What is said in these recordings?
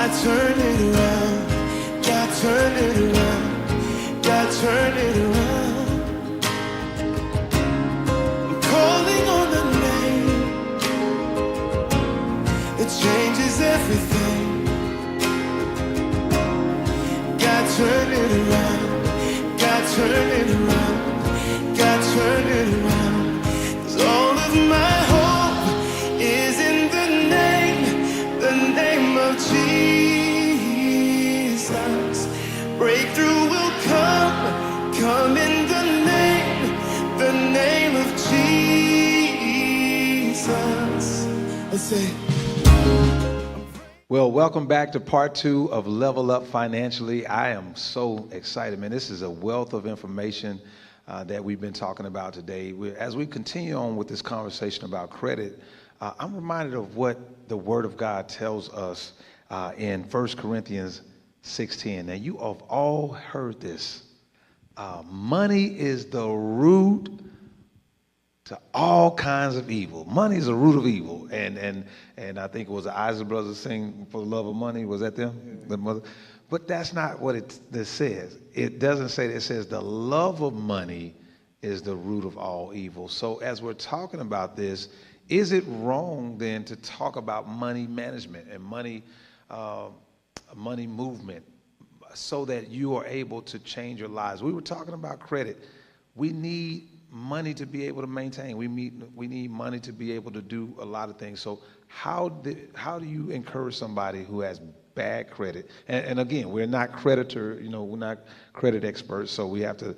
God turn it around, God turn it around, God turn it around. I'm calling on the name, it changes everything. God turn it around, God turn it around, God turn it around. 'Cause all of my hope is in the name of Jesus. Breakthrough will come in the name of Jesus. Let's say. Well, welcome back to part 2 of Level Up Financially. I am so excited, man. This is a wealth of information that we've been talking about today. As we continue on with this conversation about credit, I'm reminded of what the Word of God tells us in 1 Corinthians 6:10. Now, you have all heard this. Money is the root to all kinds of evil. Money is the root of evil. And I think it was the Isaac Brothers sing For the Love of Money. Was that them? Yeah. The mother? But that's not what this says. It doesn't say that. It says the love of money is the root of all evil. So as we're talking about this, is it wrong then to talk about money management and money movement so that you are able to change your lives? We were talking about credit. We need money to be able to maintain. We need money to be able to do a lot of things. So how do you encourage somebody who has bad credit? And again, we're not we're not credit experts, so we have to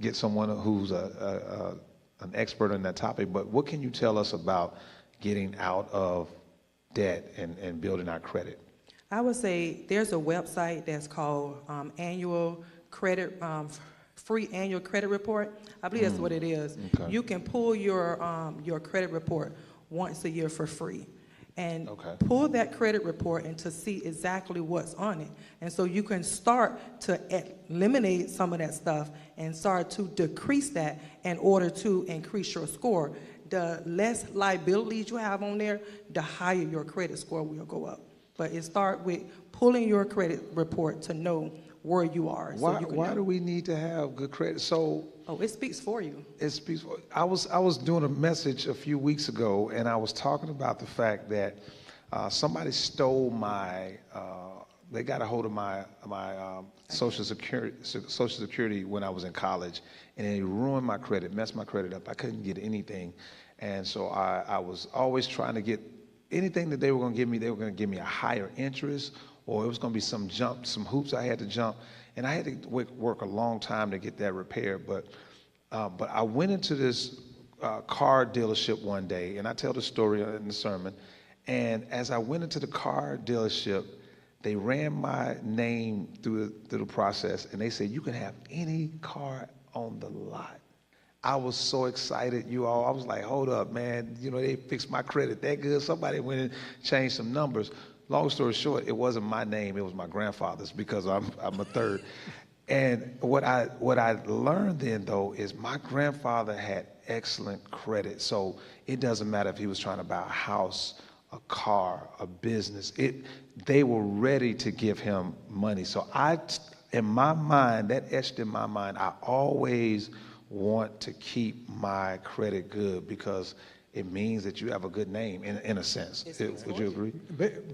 get someone who's an expert on that topic. But what can you tell us about getting out of debt and building our credit? I would say there's a website that's called annual credit free annual credit report. I believe that's what it is. Okay. You can pull your credit report once a year for free, and pull that credit report and to see exactly what's on it. And so you can start to eliminate some of that stuff and start to decrease that in order to increase your score. The less liabilities you have on there, the higher your credit score will go up. But it starts with pulling your credit report to know where you are. Why do we need to have good credit? So it speaks for you. It speaks for. I was doing a message a few weeks ago, and I was talking about the fact that somebody stole my. They got a hold of my Social Security when I was in college, and they ruined my credit, messed my credit up. I couldn't get anything, and so I was always trying to get anything that they were going to give me. They were going to give me a higher interest, or it was going to be some hoops I had to jump, and I had to work a long time to get that repaired. But I went into this car dealership one day, and I tell the story in the sermon. And as I went into the car dealership, they ran my name through the process, and they said, "You can have any car on the lot." I was so excited, you all. I was like, "Hold up, man! They fixed my credit that good. Somebody went and changed some numbers." Long story short, it wasn't my name; it was my grandfather's, because I'm a third. And what I learned then, though, is my grandfather had excellent credit. So it doesn't matter if he was trying to buy a house, a car, a business. They were ready to give him money. So in my mind, that etched in my mind, I always want to keep my credit good, because it means that you have a good name in a sense. Would you agree?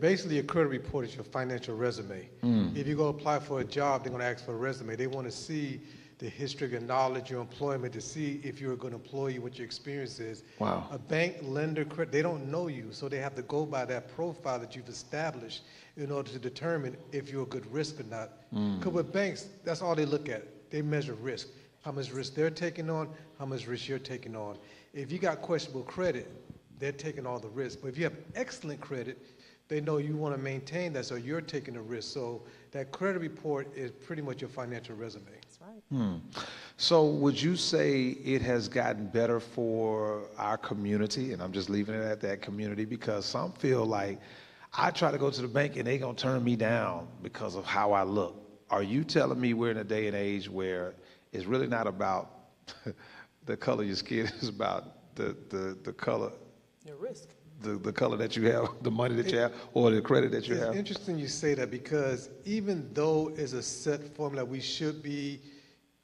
Basically, your credit report is your financial resume. If you go apply for a job, they're going to ask for a resume. They want to see the history of your knowledge, your employment, to see if you're a good employee, what your experience is. Wow. A bank, lender, they don't know you, so they have to go by that profile that you've established in order to determine if you're a good risk or not. Because with banks, that's all they look at. They measure risk. How much risk they're taking on, how much risk you're taking on. If you got questionable credit, they're taking all the risk. But if you have excellent credit, they know you want to maintain that, so you're taking the risk. So that credit report is pretty much your financial resume. That's right. So would you say it has gotten better for our community? And I'm just leaving it at that community, because some feel like I try to go to the bank and they're going to turn me down because of how I look. Are you telling me we're in a day and age where it's really not about the color of your skin, it's about the color, Your risk. the color that you have, the money that you have, or the credit that you It's have? interesting you say that, because even though it's a set formula we should be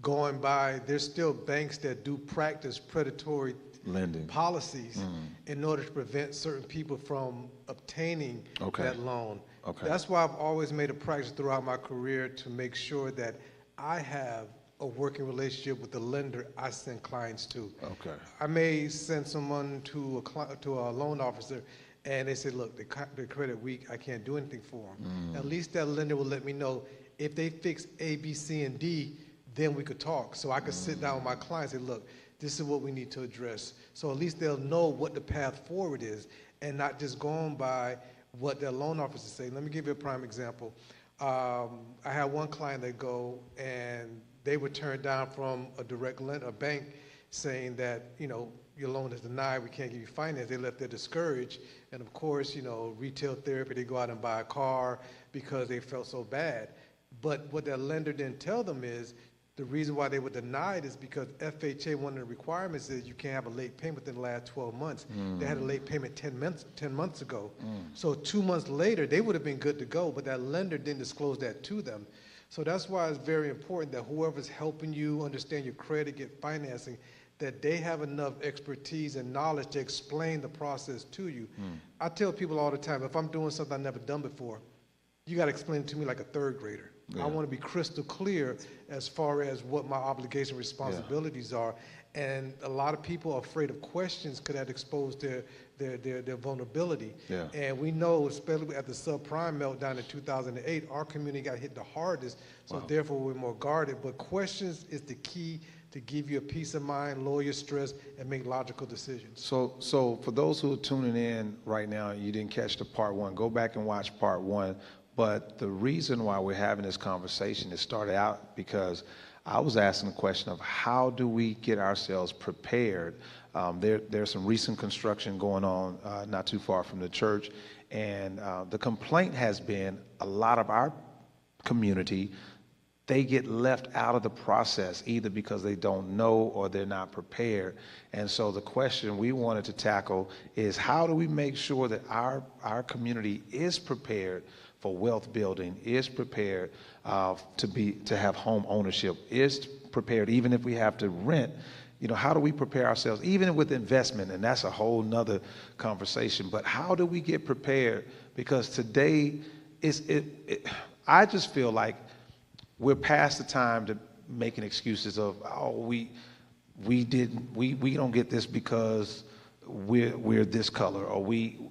going by, there's still banks that do practice predatory Lending policies in order to prevent certain people from obtaining that loan. Okay. That's why I've always made a practice throughout my career to make sure that I have a working relationship with the lender I send clients to. Okay. I may send someone to a loan officer, and they say, look, the credit weak, I can't do anything for them. At least that lender will let me know if they fix A, B, C, and D, then we could talk. So I could sit down with my client and say, look, this is what we need to address. So at least they'll know what the path forward is, and not just going by what their loan officer say. Let me give you a prime example. I had one client that go, and they were turned down from a direct lender, a bank, saying that, you know, your loan is denied, we can't give you finance. They left there discouraged. And of course, you know, retail therapy, they go out and buy a car because they felt so bad. But what their lender didn't tell them is, the reason why they were denied is because FHA, one of the requirements is you can't have a late payment within the last 12 months. They had a late payment 10 months ago. So 2 months later, they would have been good to go, but that lender didn't disclose that to them. So that's why it's very important that whoever's helping you understand your credit, get financing, that they have enough expertise and knowledge to explain the process to you. I tell people all the time, if I'm doing something I've never done before, you got to explain it to me like a third grader. I want to be crystal clear as far as what my obligation responsibilities are. And a lot of people are afraid of questions because that expose their vulnerability. And we know, especially at the subprime meltdown in 2008, our community got hit the hardest, so therefore we're more guarded. But questions is the key to give you a peace of mind, lower your stress, and make logical decisions. So for those who are tuning in right now, you didn't catch the part one, go back and watch part one. But the reason why we're having this conversation, it started out because I was asking the question of how do we get ourselves prepared? There's some recent construction going on not too far from the church, and the complaint has been a lot of our community, they get left out of the process either because they don't know or they're not prepared. And so the question we wanted to tackle is how do we make sure that our community is prepared for wealth building, is prepared to have home ownership, is prepared even if we have to rent. You know, how do we prepare ourselves, even with investment? And that's a whole nother conversation. But how do we get prepared? Because today, I just feel like we're past the time to making excuses of, oh, we don't get this because we're this color, or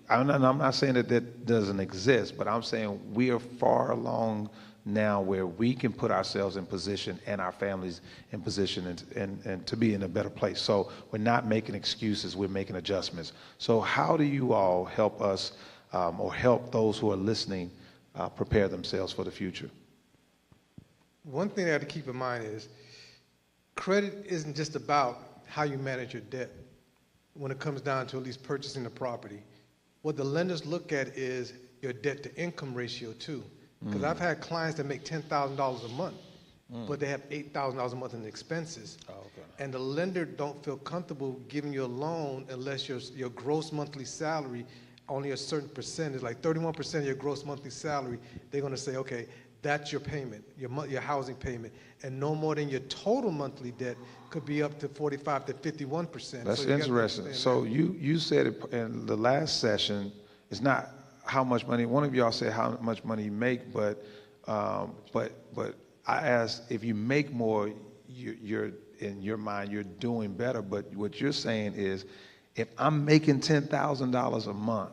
I'm not saying that doesn't exist, but I'm saying we are far along now where we can put ourselves in position and our families in position and to be in a better place. So we're not making excuses, we're making adjustments. So how do you all help us or help those who are listening prepare themselves for the future? One thing I have to keep in mind is credit isn't just about how you manage your debt when it comes down to at least purchasing the property. What the lenders look at is your debt to income ratio too. Because I've had clients that make $10,000 a month, but they have $8,000 a month in expenses. And the lender don't feel comfortable giving you a loan unless your gross monthly salary, only a certain percentage, like 31% of your gross monthly salary, they're going to say, okay, that's your payment, your housing payment, and no more than your total monthly debt could be up to 45 to 51%. That's so interesting. So you said it in the last session, it's not how much money, one of y'all said how much money you make, but I asked if you make more, you're in your mind, you're doing better, but what you're saying is if I'm making $10,000 a month,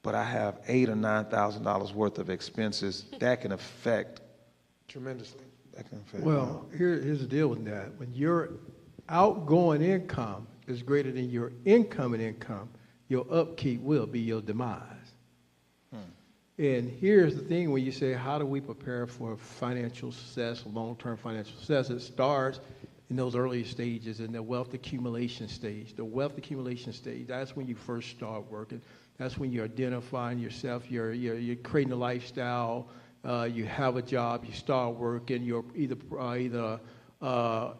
but I have $8,000 or $9,000 worth of expenses, that can affect tremendously. That can affect. Well, here's the deal with that. When your outgoing income is greater than your incoming income, your upkeep will be your demise. And here's the thing when you say, how do we prepare for financial success, long-term financial success? It starts in those early stages, in the wealth accumulation stage. The wealth accumulation stage, that's when you first start working. That's when you're identifying yourself, you're creating a lifestyle, you have a job, you start working, you're either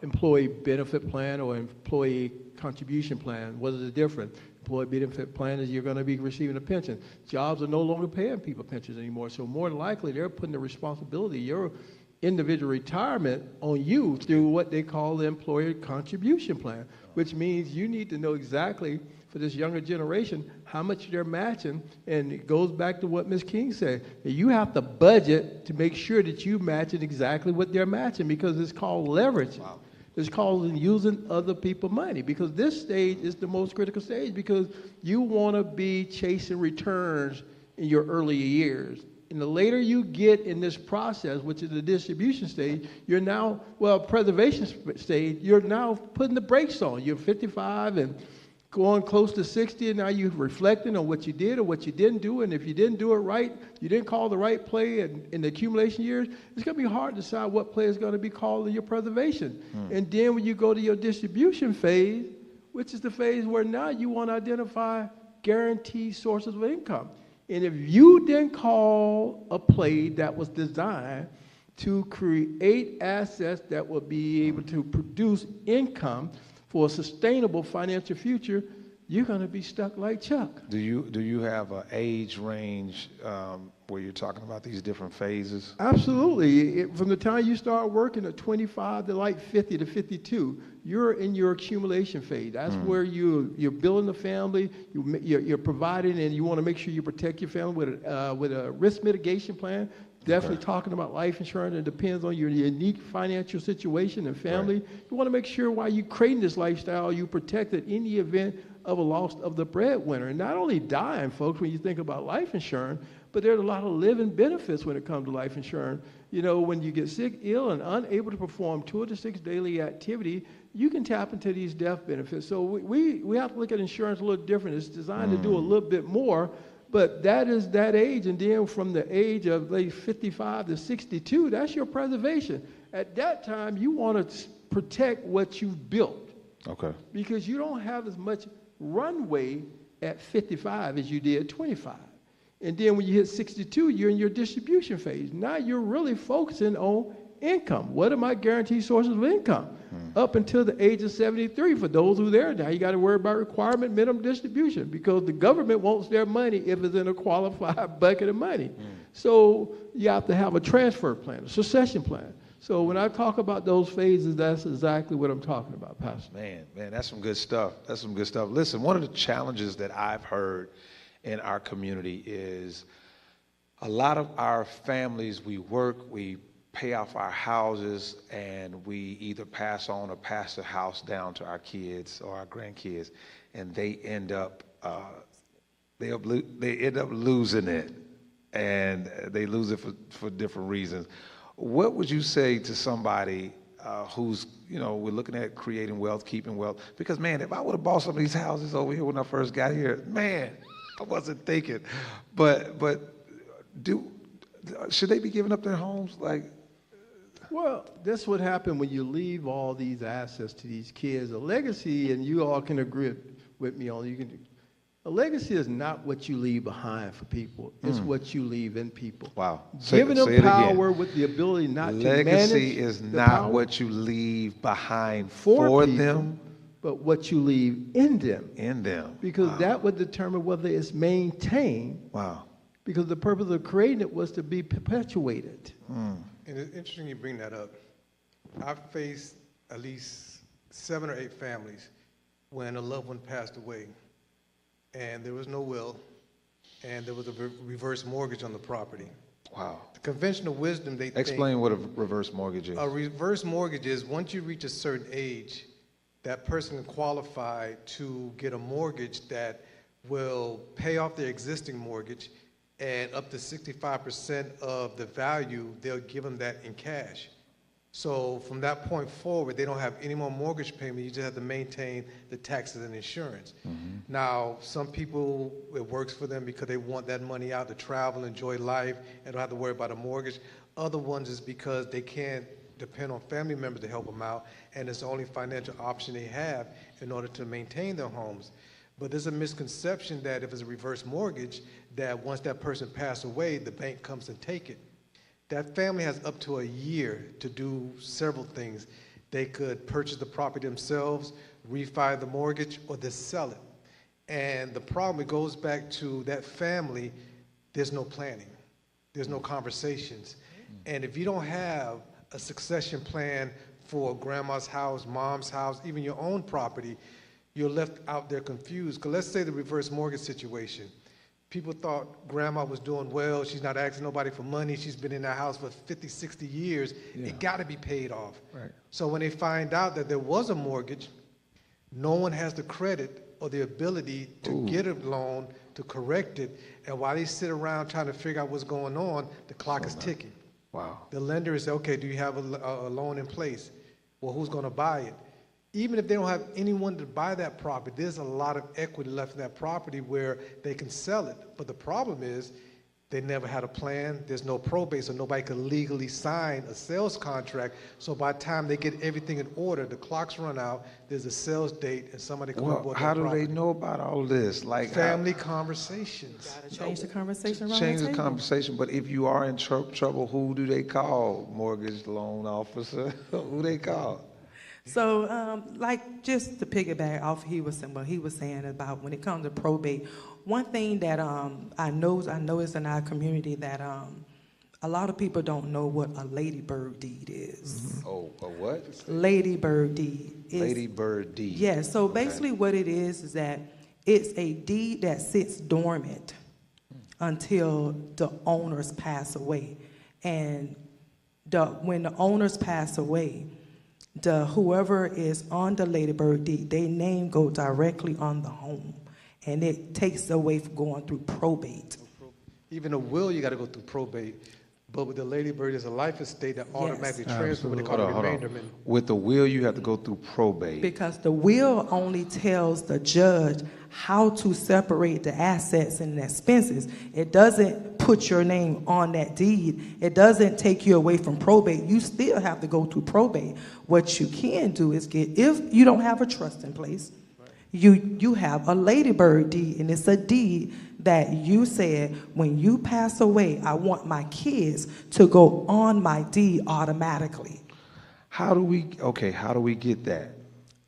employee benefit plan or employee contribution plan. What is the difference? employee benefit plan is you're going to be receiving a pension. Jobs are no longer paying people pensions anymore. So more than likely, they're putting the responsibility, your individual retirement, on you through what they call the employer contribution plan, which means you need to know exactly for this younger generation how much they're matching. And it goes back to what Ms. King said. You have to budget to make sure that you match it exactly what they're matching, because it's called leverage. Wow. It's called using other people's money, because this stage is the most critical stage, because you want to be chasing returns in your earlier years. And the later you get in this process, which is the distribution stage, you're now, preservation stage, you're now putting the brakes on. You're 55 and going close to 60, and now you're reflecting on what you did or what you didn't do. And if you didn't do it right, you didn't call the right play in the accumulation years, it's going to be hard to decide what play is going to be called in your preservation. And then when you go to your distribution phase, which is the phase where now you want to identify guaranteed sources of income. And if you didn't call a play that was designed to create assets that will be able to produce income for a sustainable financial future, you're going to be stuck like Chuck. Do you have an age range where you're talking about these different phases? Absolutely. From the time you start working at 25 to like 50 to 52, you're in your accumulation phase. That's where you're building a family, you're providing, and you want to make sure you protect your family with a risk mitigation plan. Definitely talking about life insurance. It depends on your unique financial situation and family. Right. You want to make sure while you're creating this lifestyle, you protect it in the event of a loss of the breadwinner. And not only dying, folks, when you think about life insurance, but there's a lot of living benefits when it comes to life insurance. You know, when you get sick, ill, and unable to perform 2 to 6 daily activity, you can tap into these death benefits. So we have to look at insurance a little different. It's designed to do a little bit more. But that is that age, and then from the age of like 55 to 62, that's your preservation. At that time, you want to protect what you've built. Okay. Because you don't have as much runway at 55 as you did at 25. And then when you hit 62, you're in your distribution phase. Now you're really focusing on income. What are my guaranteed sources of income? Up until the age of 73, for those who are there now, you got to worry about requirement minimum distribution, because the government wants their money if it's in a qualified bucket of money. So you have to have a transfer plan, a succession plan. So when I talk about those phases, that's exactly what I'm talking about, Pastor. Man, that's some good stuff. That's some good stuff. Listen, one of the challenges that I've heard in our community is a lot of our families, we work, we pay off our houses, and we either pass on or pass the house down to our kids or our grandkids, and they end up losing it, and they lose it for different reasons. What would you say to somebody who's, we're looking at creating wealth, keeping wealth? Because, man, if I would have bought some of these houses over here when I first got here, man, I wasn't thinking. But should they be giving up their homes? Well, that's what happened when you leave all these assets to these kids. A legacy, and you all can agree with me on it, a legacy is not what you leave behind for people. It's what you leave in people. Wow. Giving them power with the ability not to manage. Legacy is not what you leave behind for them, but what you leave in them. In them. Because that would determine whether it's maintained. Wow. Because the purpose of creating it was to be perpetuated. And it's interesting you bring that up. I've faced at least 7 or 8 families when a loved one passed away, and there was no will, and there was a reverse mortgage on the property. Wow. The conventional wisdom, they Explain what a reverse mortgage is. A reverse mortgage is once you reach a certain age, that person can qualify to get a mortgage that will pay off their existing mortgage, and up to 65% of the value, they'll give them that in cash. So from that point forward, they don't have any more mortgage payment. You just have to maintain the taxes and insurance. Now, some people, it works for them because they want that money out to travel, enjoy life, and don't have to worry about a mortgage. Other ones is because they can't depend on family members to help them out, and it's the only financial option they have in order to maintain their homes. But there's a misconception that if it's a reverse mortgage, that once that person passes away, the bank comes and take it. That family has up to a year to do several things. They could purchase the property themselves, refi the mortgage, or just sell it. And the problem, it goes back to that family, there's no planning. There's no conversations. And if you don't have a succession plan for grandma's house, mom's house, even your own property, you're left out there confused. Because let's say the reverse mortgage situation. People thought grandma was doing well. She's not asking nobody for money. She's been in that house for 50, 60 years. Yeah. It got to be paid off. Right. So when they find out that there was a mortgage, no one has the credit or the ability to get a loan, to correct it. And while they sit around trying to figure out what's going on, the clock is ticking. Wow. The lender is, okay, do you have a loan in place? Well, who's going to buy it? Even if they don't have anyone to buy that property, there's a lot of equity left in that property where they can sell it. But the problem is they never had a plan. There's no probate, so nobody can legally sign a sales contract. So by the time they get everything in order, the clock's run out, there's a sales date, and somebody comes Well, aboard how that do property. they know about all this? Like Family conversations. Gotta change the conversation around change the the table. conversation. But if you are in trouble, who do they call? Mortgage loan officer? Who they call? So, like, just to piggyback off what he was saying about when it comes to probate, one thing that I noticed in our community that a lot of people don't know what a ladybird deed is. Oh, a what? Ladybird deed. Ladybird deed. Yeah, so Okay. basically what it is that it's a deed that sits dormant until the owners pass away. And when the owners pass away, whoever is on the ladybird deed, their name go directly on the home. And it takes away from going through probate. Even a will, you got to go through probate. But with the ladybird, there's a life estate that automatically transfers what they call a remainderment. With the will, you have to go through probate. Because the will only tells the judge how to separate the assets and the expenses. It doesn't put your name on that deed. It doesn't take you away from probate. You still have to go through probate. What you can do is if you don't have a trust in place, you have a ladybird deed, and it's a deed that you said, when you pass away, I want my kids to go on my deed automatically. How do we get that?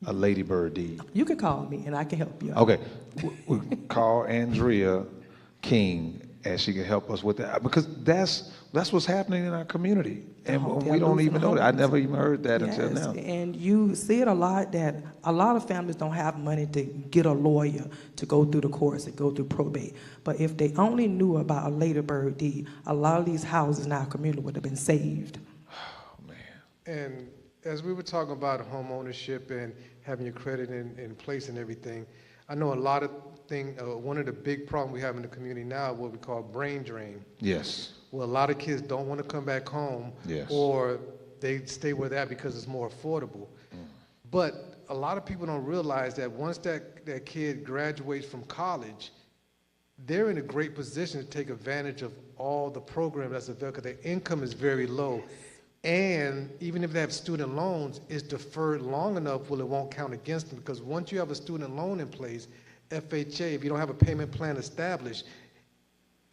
A ladybird deed. You can call me and I can help you out. Okay. We call Andrea King and she can help us with that, because that's what's happening in our community, and we don't even know that. I never even heard that until now. And you see it a lot, that a lot of families don't have money to get a lawyer to go through the courts and go through probate. But if they only knew about a ladybird deed, a lot of these houses in our community would have been saved. Oh, man. And as we were talking about home ownership and having your credit in place and everything, I know a lot of one of the big problems we have in the community now is what we call brain drain. Yes. Well, a lot of kids don't want to come back home, Yes. or they stay where they're at because it's more affordable. But a lot of people don't realize that once that kid graduates from college, they're in a great position to take advantage of all the programs that's available, because their income is very low. And even if they have student loans, it's deferred long enough where it won't count against them, because once you have a student loan in place, FHA, if you don't have a payment plan established,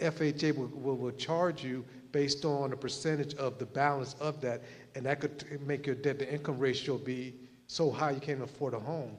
FHA will charge you based on a percentage of the balance of that, and that could make your debt-to-income ratio be so high you can't afford a home.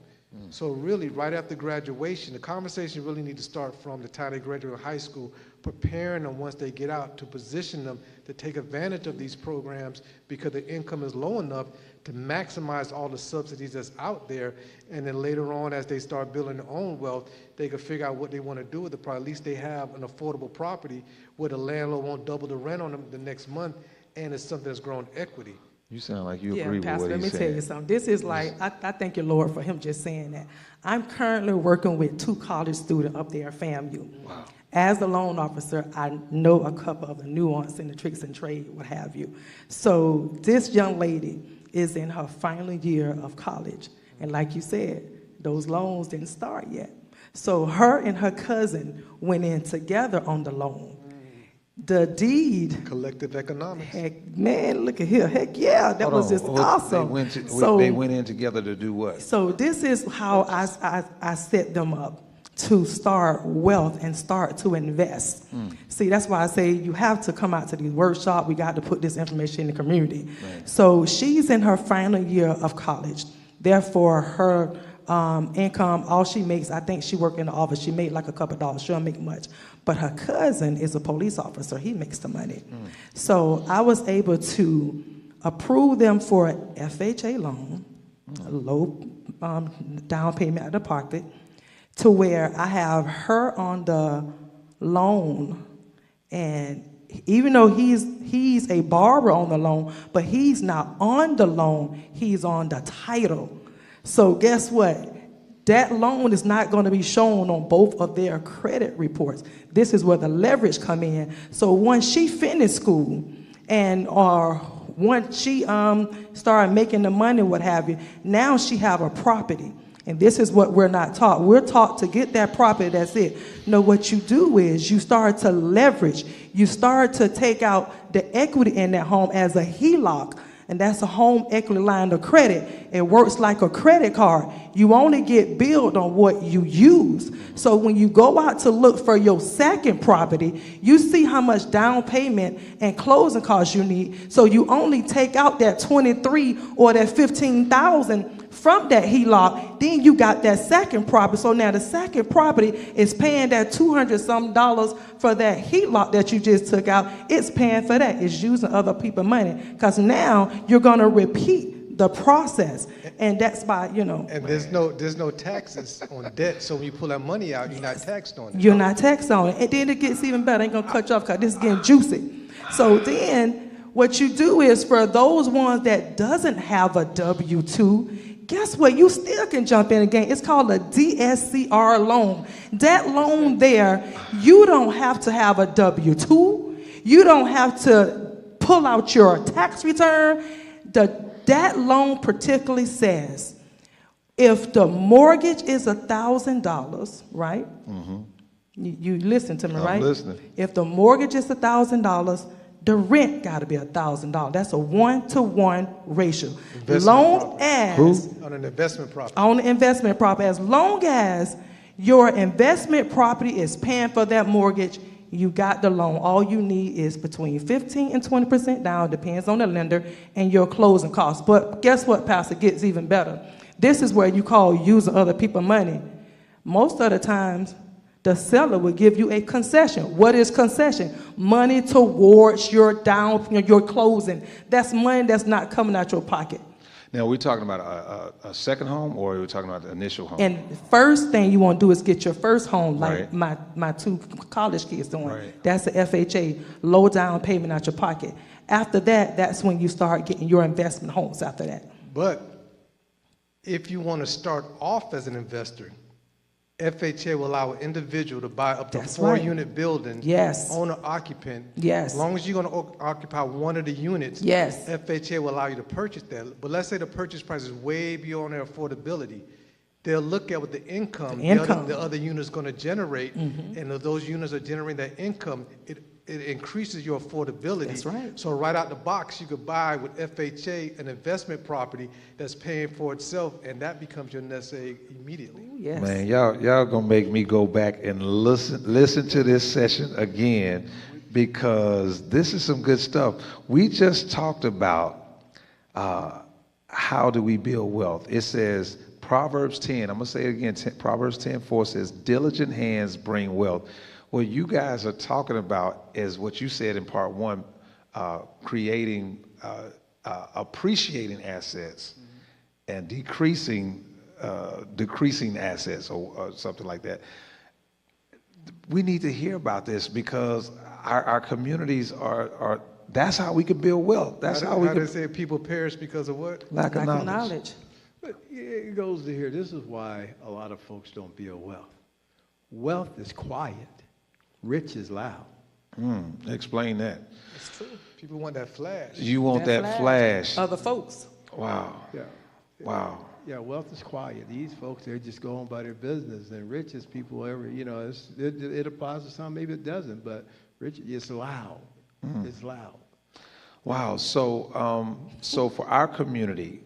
So really, right after graduation, the conversation really needs to start from the time they graduate high school, preparing them once they get out to position them to take advantage of these programs, because the income is low enough to maximize all the subsidies that's out there. And then later on, as they start building their own wealth, they can figure out what they want to do with the property. At least they have an affordable property where the landlord won't double the rent on them the next month, and it's something that's grown equity. You sound like you Yeah, agree with Pastor, what let he me said. tell you something. This is like, I thank you, Lord, for him just saying that. I'm currently working with 2 college students up there at FAMU. Wow. As the loan officer, I know a couple of the nuance and the tricks and trade, what have you. So this young lady is in her final year of college. And like you said, those loans didn't start yet. So her and her cousin went in together on the loan. The deed, Collective economics. heck, man, look at here. Heck yeah, that Hold was on. just awesome. They went in together to do what? So this is how I set them up to start wealth and start to invest. See, that's why I say you have to come out to these workshops. We got to put this information in the community. Right. So she's in her final year of college. Therefore, her income. All she makes, I think she worked in the office, she made like a couple dollars. She don't make much. But her cousin is a police officer. He makes the money. So I was able to approve them for an FHA loan, a low down payment out of pocket, to where I have her on the loan, and even though he's a borrower on the loan, but he's not on the loan, he's on the title. So guess what? That loan is not going to be shown on both of their credit reports. This is where the leverage come in. So once she finished school, and or once she started making the money, what have you, now she have a property. And this is what we're not taught. We're taught to get that property, that's it. No, what you do is you start to leverage. You start to take out the equity in that home as a HELOC, and that's a home equity line of credit. It works like a credit card. You only get billed on what you use. So when you go out to look for your second property, you see how much down payment and closing costs you need. So you only take out that 23 or that 15,000 from that HELOC, then you got that second property. So now the second property is paying that $200-some for that HELOC that you just took out. It's paying for that. It's using other people's money, because now you're going to repeat the process, and that's by, And there's no taxes on debt, so when you pull that money out, you're not taxed on it. You're not taxed on it. And then it gets even better. I ain't going to cut you off because this is getting juicy. So then what you do is, for those ones that doesn't have a W-2, guess what? You still can jump in again. It's called a DSCR loan. That loan there, you don't have to have a W-2. You don't have to pull out your tax return. That loan particularly says, if the mortgage is $1,000, right? Mm-hmm. You listen to me, right? I'm listening. If the mortgage is $1,000, the rent got to be $1,000. That's a 1-to-1 ratio. On an investment property. On the investment property. As long as your investment property is paying for that mortgage, you got the loan. All you need is between 15 and 20% down, depends on the lender, and your closing costs. But guess what, Pastor? It gets even better. This is where you call using other people's money. Most of the times, the seller will give you a concession. What is concession? Money towards your your closing. That's money that's not coming out your pocket. Now, we're talking about a second home, or are we talking about the initial home? And the first thing you want to do is get your first home, like Right. my two college kids doing. Right. That's the FHA, low down payment out your pocket. After that, that's when you start getting your investment homes after that. But if you want to start off as an investor, FHA will allow an individual to buy up to That's 4-unit building. Yes. Owner occupant. Yes. As long as you're going to occupy one of the units. Yes. FHA will allow you to purchase that. But let's say the purchase price is way beyond their affordability. They'll look at what the income. The other unit is going to generate, and if those units are generating that income, it increases your affordability. That's right. So right out the box, you could buy with FHA an investment property that's paying for itself, and that becomes your nest egg immediately. Yes. Man, y'all gonna make me go back and listen to this session again, because this is some good stuff. We just talked about how do we build wealth. It says Proverbs 10. I'm gonna say it again. Proverbs 10:4 says, "Diligent hands bring wealth." What you guys are talking about is what you said in part one, creating, appreciating assets and decreasing assets, or something like that. We need to hear about this, because our communities are that's how we can build wealth. That's how we can. They say people perish because of what? Lack of knowledge. But it goes to here. This is why a lot of folks don't build wealth. Wealth is quiet. Rich is loud. Explain that. It's true. People want that flash. You want that flash. Other folks. Wow. Yeah. Wow. Yeah, wealth is quiet. These folks, they're just going by their business. And rich is people it applies to some, maybe it doesn't, but rich, it's loud. It's loud. Wow. So for our community,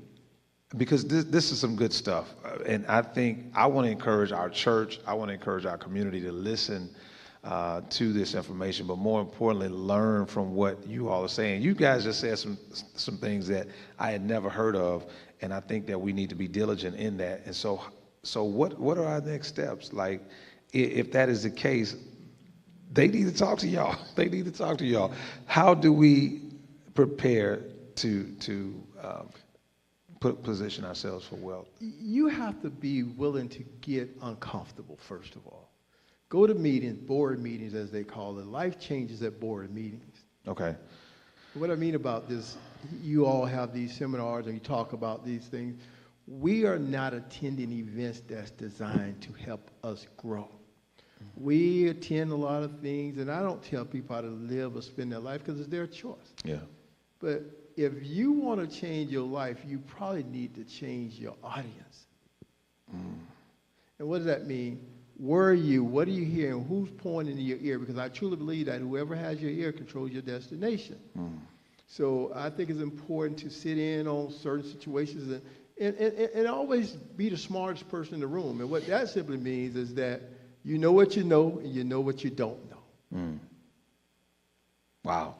because this is some good stuff, and I think I want to encourage our church, I want to encourage our community to listen to this information, but more importantly, learn from what you all are saying. You guys just said some things that I had never heard of, and I think that we need to be diligent in that. And so So what are our next steps? Like, if that is the case, they need to talk to y'all. They need to talk to y'all. How do we prepare to position ourselves for wealth? You have to be willing to get uncomfortable, first of all. Go to meetings, board meetings as they call it. Life changes at board meetings. Okay. What I mean about this, you all have these seminars and you talk about these things. We are not attending events that's designed to help us grow. We attend a lot of things, and I don't tell people how to live or spend their life because it's their choice. Yeah. But if you want to change your life, you probably need to change your audience. And what does that mean? Where are you? What are you hearing? Who's pointing in your ear? Because I truly believe that whoever has your ear controls your destination. So I think it's important to sit in on certain situations and always be the smartest person in the room. And what that simply means is that you know what you know and you know what you don't know. Wow.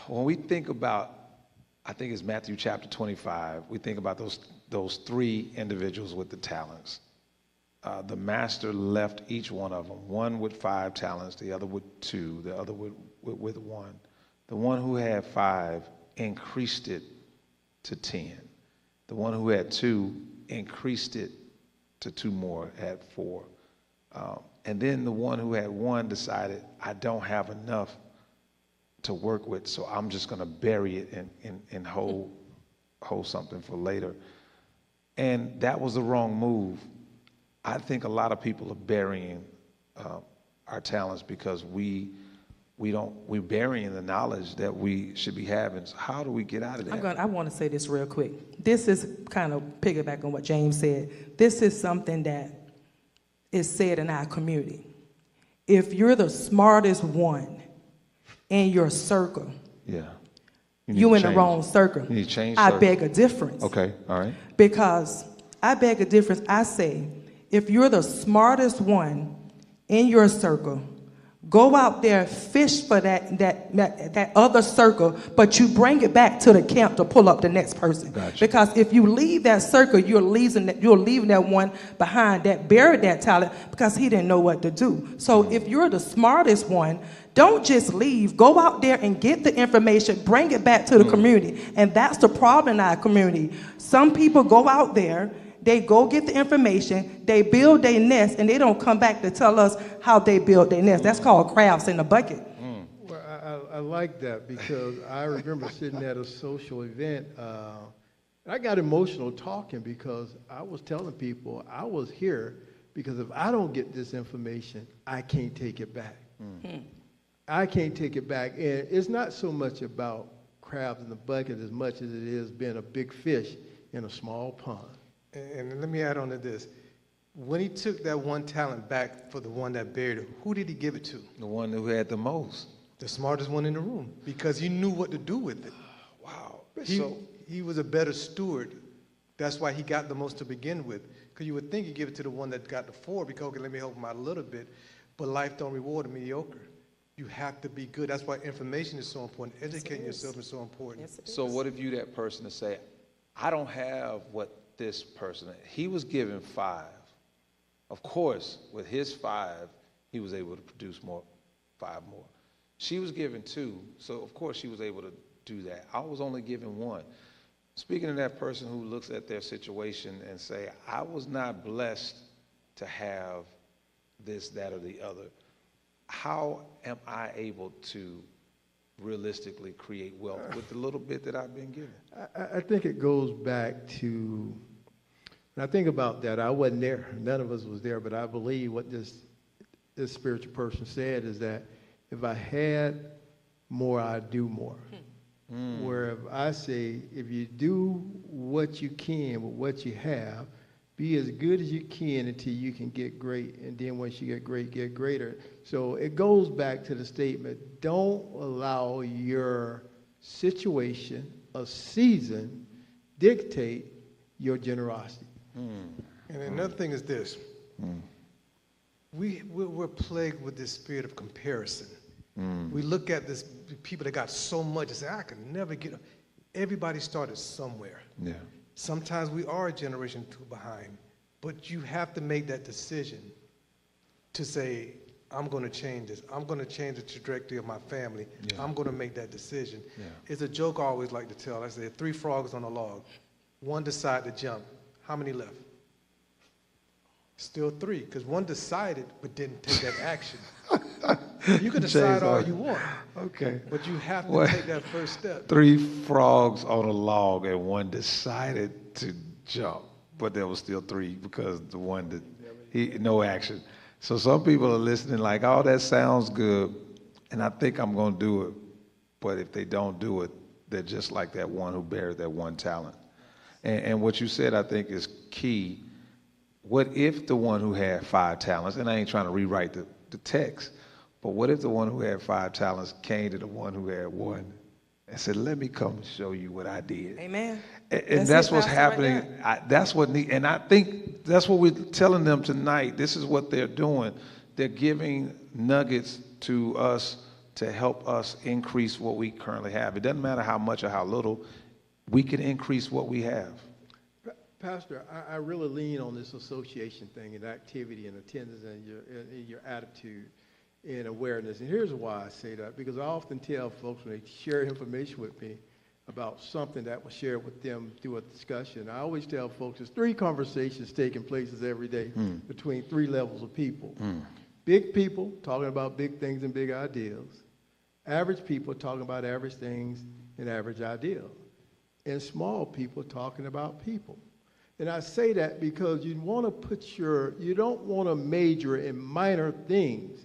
When we think about, I think it's Matthew chapter 25, we think about those three individuals with the talents. The master left each one of them, one with 5 talents, the other with 2, the other with 1. The one who had 5 increased it to 10. The one who had 2 increased it to 2 more, had 4. And then the one who had 1 decided, I don't have enough to work with, so I'm just going to bury it and hold something for later. And that was the wrong move. I think a lot of people are burying our talents because we're burying the knowledge that we should be having. So how do we get out of that? I want to say this real quick. This is kind of piggyback on what James said. This is something that is said in our community. If you're the smartest one in your circle, you in the wrong circle. You need to change I circle. beg a difference. Okay, all right. Because I beg a difference. I say, if you're the smartest one in your circle, go out there, fish for that other circle, but you bring it back to the camp to pull up the next person. Gotcha. Because if you leave that circle, you're leaving that one behind that buried that talent because he didn't know what to do. So if you're the smartest one, don't just leave. Go out there and get the information, bring it back to the community. And that's the problem in our community. Some people go out there, they go get the information, they build their nest, and they don't come back to tell us how they built their nest. That's called crabs in a bucket. Well, I like that because I remember sitting at a social event. I got emotional talking because I was telling people I was here because if I don't get this information, I can't take it back. I can't take it back. And it's not so much about crabs in the bucket as much as it is being a big fish in a small pond. And let me add on to this. When he took that 1 talent back for the one that buried it, who did he give it to? The one who had the most. The smartest one in the room, because he knew what to do with it. Wow. He was a better steward. That's why he got the most to begin with. Because you would think you give it to the one that got the 4 because, okay, let me help him out a little bit. But life don't reward the mediocre. You have to be good. That's why information is so important. Educating yourself is so important. Yes, it So is. what if you that person to say, I don't have what this person, he was given 5. Of course, with his 5, he was able to produce 5 more. She was given 2, so of course she was able to do that. I was only given 1. Speaking of that person who looks at their situation and say, I was not blessed to have this, that, or the other. How am I able to realistically create wealth with the little bit that I've been given? I think it goes back to, when I think about that, I wasn't there. None of us was there, but I believe what this spiritual person said is that if I had more, I'd do more. Where if I say, if you do what you can with what you have, be as good as you can until you can get great. And then once you get great, get greater. So it goes back to the statement, don't allow your situation, a season, dictate your generosity. And another thing is this. We're plagued with this spirit of comparison. We look at this people that got so much and say, I could never get. Everybody started somewhere. Yeah. Sometimes we are a generation too behind, but you have to make that decision to say, I'm going to change this. I'm going to change the trajectory of my family. Yeah. I'm going to make that decision. Yeah. It's a joke I always like to tell. I say, 3 frogs on a log. One decided to jump. How many left? Still 3, because one decided but didn't take that action. You can decide all you want, Okay. but you have to Well, take that first step. 3 frogs on a log and one decided to jump, but there was still 3 because the one that no action. So some people are listening like, oh, that sounds good, and I think I'm going to do it. But if they don't do it, they're just like that one who buried that one talent. And what you said, I think, is key. What if the one who had 5 talents, and I ain't trying to rewrite the text, but what if the one who had 5 talents came to the one who had 1 and said, let me come and show you what I did? Amen. And that's what's Pastor, right happening. That's what and I think that's what we're telling them tonight. This is what they're doing. They're giving nuggets to us to help us increase what we currently have. It doesn't matter how much or how little, we can increase what we have. Pastor, I really lean on this association thing and activity and attendance and your attitude and awareness. And here's why I say that, because I often tell folks when they share information with me about something that was shared with them through a discussion, I always tell folks there's 3 conversations taking places every day between 3 levels of people. Big people talking about big things and big ideas. Average people talking about average things and average ideas. And small people talking about people. And I say that because you want to you don't want to major in minor things,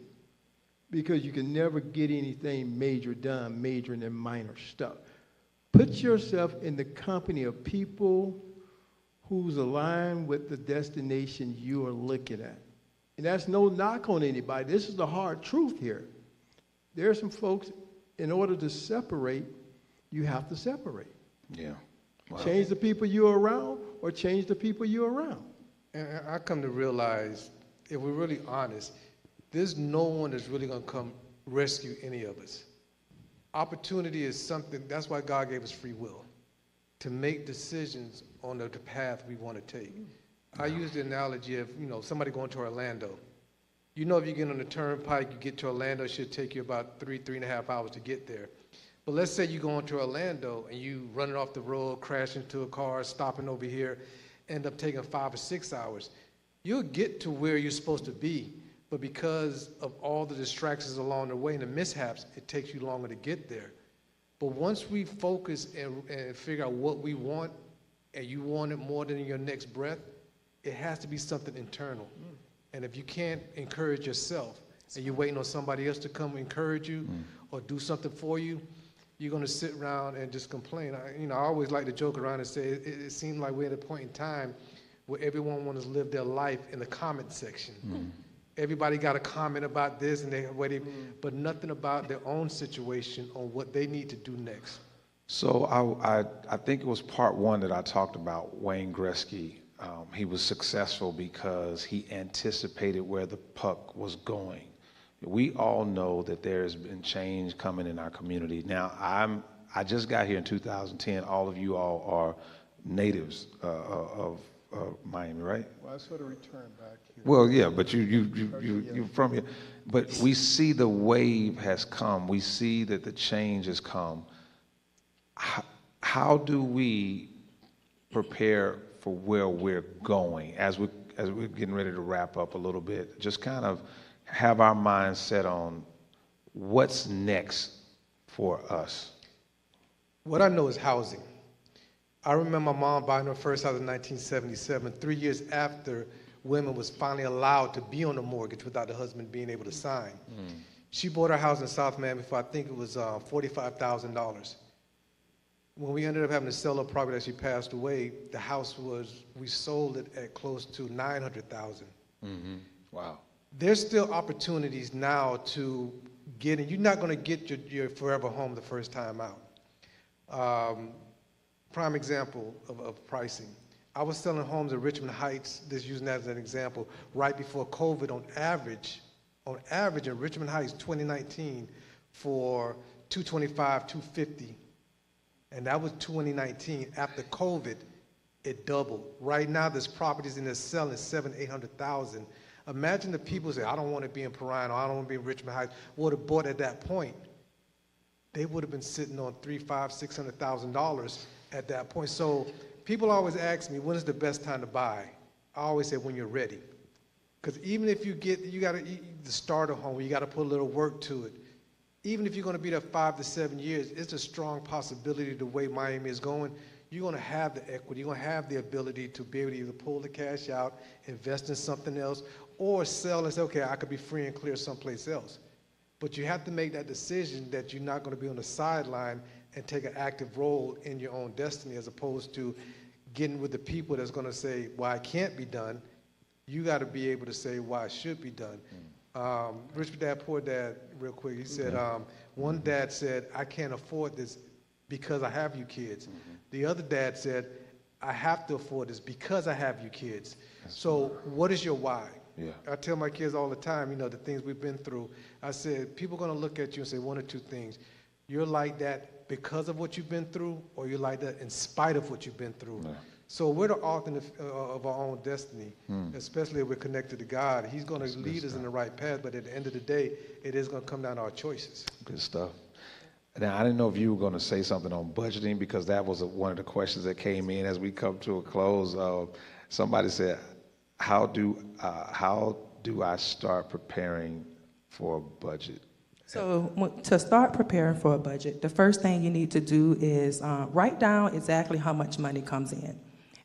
because you can never get anything major done majoring in minor stuff. Put yourself in the company of people who's aligned with the destination you are looking at. And that's no knock on anybody. This is the hard truth here. There are some folks, in order to separate, you have to separate. Yeah. Wow. Change the people you're around or change the people you're around. And I come to realize, if we're really honest, there's no one that's really going to come rescue any of us. Opportunity is something, that's why God gave us free will, to make decisions on the path we want to take. I use the analogy of, somebody going to Orlando. If you get on the turnpike, you get to Orlando, it should take you about 3.5 hours to get there. But let's say you go into Orlando and you running off the road, crash into a car, stopping over here, end up taking 5 or 6 hours. You'll get to where you're supposed to be, but because of all the distractions along the way and the mishaps, it takes you longer to get there. But once we focus and figure out what we want, and you want it more than your next breath, it has to be something internal. And if you can't encourage yourself and you're waiting on somebody else to come encourage you or do something for you, you're going to sit around and just complain. I always like to joke around and say it seems like we're at a point in time where everyone wants to live their life in the comment section. Everybody got a comment about this, and but nothing about their own situation on what they need to do next. So I think it was part 1 that I talked about Wayne Gretzky. He was successful because he anticipated where the puck was going. We all know that there's been change coming in our community. Now, I just got here in 2010. All of you all are natives of Miami, right? Well, I sort of returned back here. Well, yeah, but you're from here. But we see the wave has come. We see that the change has come. How do we prepare for where we're going as we're getting ready to wrap up a little bit? Just kind of have our minds set on what's next for us. What I know is housing. I remember my mom buying her first house in 1977, 3 years after women was finally allowed to be on a mortgage without the husband being able to sign. She bought her house in South Miami for, I think it was $45,000. When we ended up having to sell her property as she passed away, the house we sold it at close to $900,000. Wow. There's still opportunities now to get in. You're not going to get your forever home the first time out. Prime example of pricing. I was selling homes in Richmond Heights, just using that as an example, right before COVID on average in Richmond Heights 2019 for $225, $250. And that was 2019. After COVID, it doubled. Right now, there's properties in there selling 800,000. Imagine the people say, I don't want to be in Perrine, or I don't want to be in Richmond Heights, would have bought at that point. They would have been sitting on $300,000, $500,000, $600,000 at that point. So people always ask me, when is the best time to buy? I always say, when you're ready. Because even if you got to start a home, you got to put a little work to it. Even if you're going to be there 5 to 7 years, it's a strong possibility the way Miami is going. You're going to have the equity, you're going to have the ability to be able to either pull the cash out, invest in something else, or sell and say, okay, I could be free and clear someplace else. But you have to make that decision that you're not going to be on the sideline and take an active role in your own destiny, as opposed to getting with the people that's going to say, why it can't be done. You got to be able to say why it should be done. Rich Dad, Poor Dad, real quick, he said, one dad said, I can't afford this because I have you kids. The other dad said, I have to afford this because I have you kids. So what is your why? Yeah. I tell my kids all the time, you know, the things we've been through. I said, people are going to look at you and say one or two things. You're like that because of what you've been through, or you're like that in spite of what you've been through. Yeah. So we're the author of our own destiny, especially if we're connected to God. He's going to lead us in the right path, but at the end of the day, it is going to come down to our choices. Good stuff. Now, I didn't know if you were going to say something on budgeting, because that was one of the questions that came in as we come to a close. Somebody said, how do I start preparing for a budget? So to start preparing for a budget, the first thing you need to do is write down exactly how much money comes in.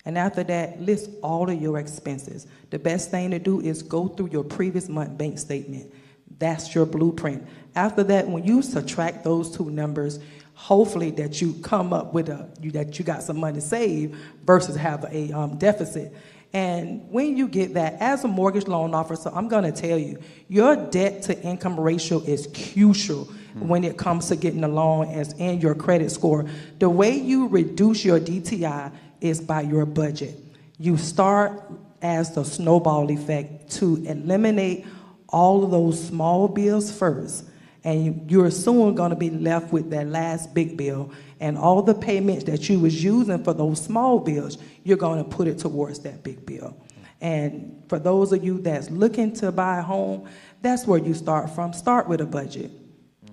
And after that, list all of your expenses. The best thing to do is go through your previous month bank statement. That's your blueprint. After that, when you subtract those two numbers, hopefully that you come up with that you got some money saved versus have a deficit. And when you get that, as a mortgage loan officer, I'm going to tell you, your debt to income ratio is crucial when it comes to getting a loan, as in your credit score. The way you reduce your DTI is by your budget. You start as the snowball effect to eliminate all of those small bills first, and you're soon going to be left with that last big bill, and all the payments that you was using for those small bills, you're going to put it towards that big bill. And for those of you that's looking to buy a home, that's where you start from. Start with a budget.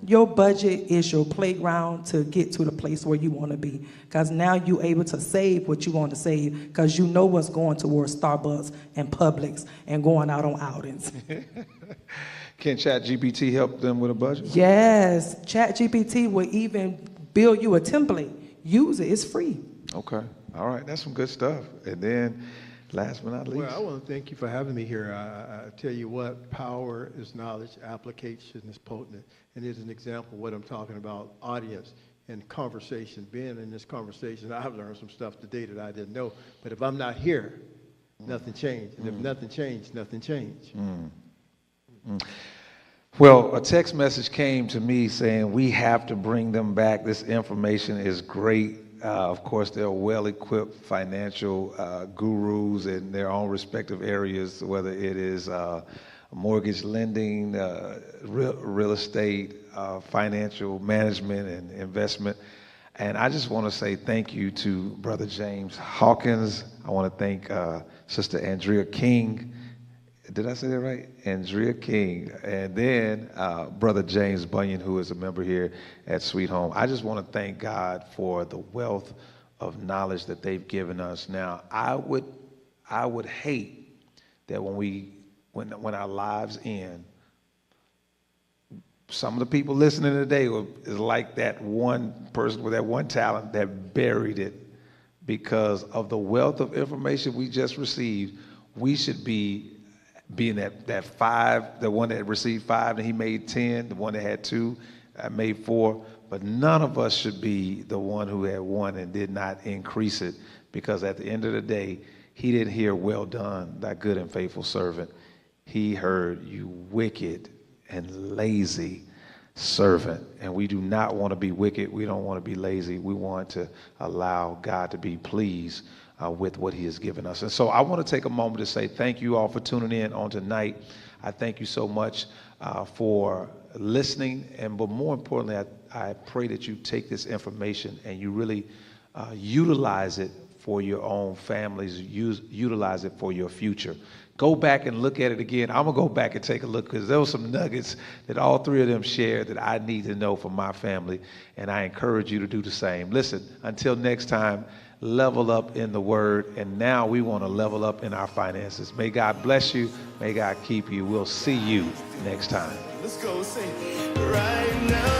Your budget is your playground to get to the place where you want to be, because now you're able to save what you want to save, because you know what's going towards Starbucks and Publix and going out on outings. Can ChatGPT help them with a budget? Yes, ChatGPT will even build you a template. Use it, it's free. Okay, all right, that's some good stuff. And then, last but not least. Well, I want to thank you for having me here. I tell you what, power is knowledge, application is potent. And it is an example of what I'm talking about, audience and conversation. Being in this conversation, I've learned some stuff today that I didn't know. But if I'm not here, nothing changed. And if nothing changed, nothing changed. Well, a text message came to me saying we have to bring them back. This information is great. Of course, they're well-equipped financial gurus in their own respective areas, whether it is mortgage lending, real estate, financial management, and investment. And I just want to say thank you to Brother James Hawkins. I want to thank Sister Andrea King. Did I say that right? Andrea King. And then Brother James Bunyan, who is a member here at Sweet Home. I just want to thank God for the wealth of knowledge that they've given us. Now, I would hate that when our lives end, some of the people listening today is like that one person with that one talent that buried it because of the wealth of information we just received. We should be being that 5, the one that received 5 and he made 10, the one that had 2 made 4, but none of us should be the one who had 1 and did not increase it, because at the end of the day, he didn't hear, well done, thy good and faithful servant. He heard, you wicked and lazy servant. And we do not want to be wicked. We don't want to be lazy. We want to allow God to be pleased with what he has given us. And so I want to take a moment to say thank you all for tuning in on tonight. I thank you so much for listening. But more importantly, I pray that you take this information and you really utilize it for your own families. Utilize it for your future. Go back and look at it again. I'm going to go back and take a look because there were some nuggets that all three of them shared that I need to know for my family, and I encourage you to do the same. Listen, until next time, level up in the Word, and now we want to level up in our finances. May God bless you. May God keep you. We'll see you next time. Let's go sing right now.